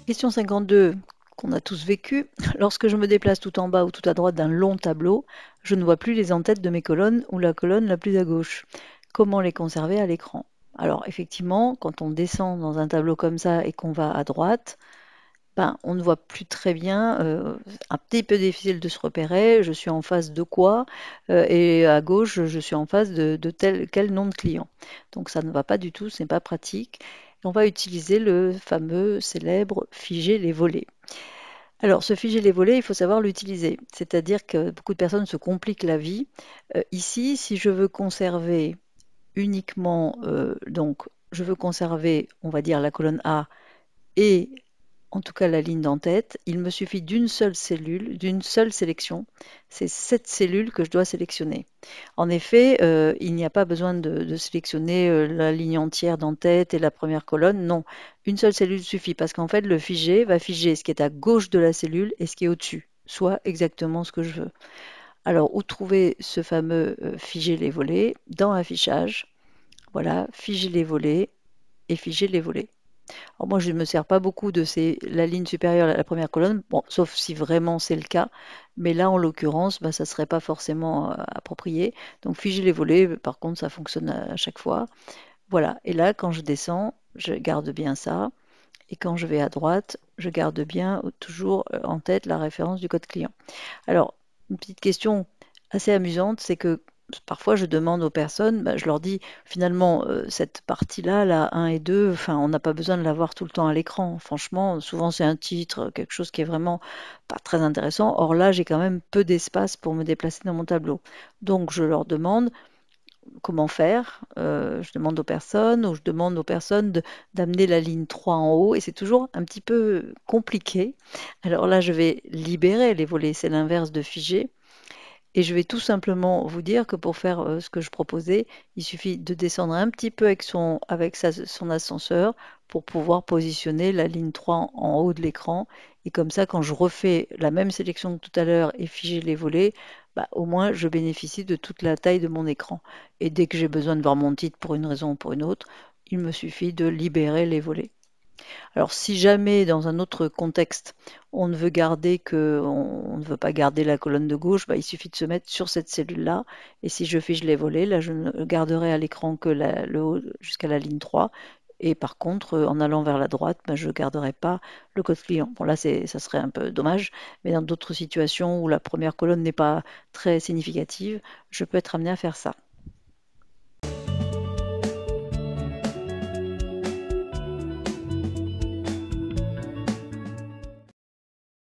Question 52 qu'on a tous vécu. Lorsque je me déplace tout en bas ou tout à droite d'un long tableau, je ne vois plus les en-têtes de mes colonnes ou la colonne la plus à gauche. Comment les conserver à l'écran? Alors effectivement, quand on descend dans un tableau comme ça et qu'on va à droite, ben, on ne voit plus très bien, un petit peu difficile de se repérer, je suis en face de quoi, et à gauche, je suis en face de tel quel nom de client. Donc ça ne va pas du tout, ce n'est pas pratique. On va utiliser le fameux célèbre figer les volets. Alors, ce figer les volets, il faut savoir l'utiliser. C'est-à-dire que beaucoup de personnes se compliquent la vie. Ici, si je veux conserver uniquement, donc, je veux conserver, on va dire, la colonne A et en tout cas la ligne d'en-tête, il me suffit d'une seule cellule, d'une seule sélection. C'est cette cellule que je dois sélectionner. En effet, il n'y a pas besoin de sélectionner la ligne entière d'en-tête et la première colonne. Non, une seule cellule suffit parce qu'en fait, le figer va figer ce qui est à gauche de la cellule et ce qui est au-dessus, soit exactement ce que je veux. Alors, où trouver ce fameux figer les volets? Dans affichage, voilà, figer les volets et figer les volets. Alors moi, je ne me sers pas beaucoup de la ligne supérieure, la première colonne, bon, sauf si vraiment c'est le cas. Mais là, en l'occurrence, bah, ça ne serait pas forcément approprié. Donc, figer les volets, par contre, ça fonctionne à chaque fois. Voilà. Et là, quand je descends, je garde bien ça. Et quand je vais à droite, je garde bien toujours en tête la référence du code client. Alors, une petite question assez amusante, c'est que parfois je demande aux personnes, bah, je leur dis finalement cette partie-là, la 1 et 2, enfin, on n'a pas besoin de la voir tout le temps à l'écran. Franchement, souvent c'est un titre, quelque chose qui est vraiment pas très intéressant. Or là, j'ai quand même peu d'espace pour me déplacer dans mon tableau. Donc je leur demande comment faire. Je demande aux personnes ou je demande aux personnes d'amener la ligne 3 en haut et c'est toujours un petit peu compliqué. Alors là, je vais libérer les volets, c'est l'inverse de figer. Et je vais tout simplement vous dire que pour faire ce que je proposais, il suffit de descendre un petit peu son ascenseur pour pouvoir positionner la ligne 3 en haut de l'écran. Et comme ça, quand je refais la même sélection que tout à l'heure et figer les volets, bah, au moins je bénéficie de toute la taille de mon écran. Et dès que j'ai besoin de voir mon titre pour une raison ou pour une autre, il me suffit de libérer les volets. Alors, si jamais dans un autre contexte, on ne veut pas garder la colonne de gauche, bah, il suffit de se mettre sur cette cellule-là. Et si je fiche les volets, là, je ne garderai à l'écran que le haut jusqu'à la ligne 3. Et par contre, en allant vers la droite, bah, je ne garderai pas le code client. Bon, là, ça serait un peu dommage, mais dans d'autres situations où la première colonne n'est pas très significative, je peux être amené à faire ça.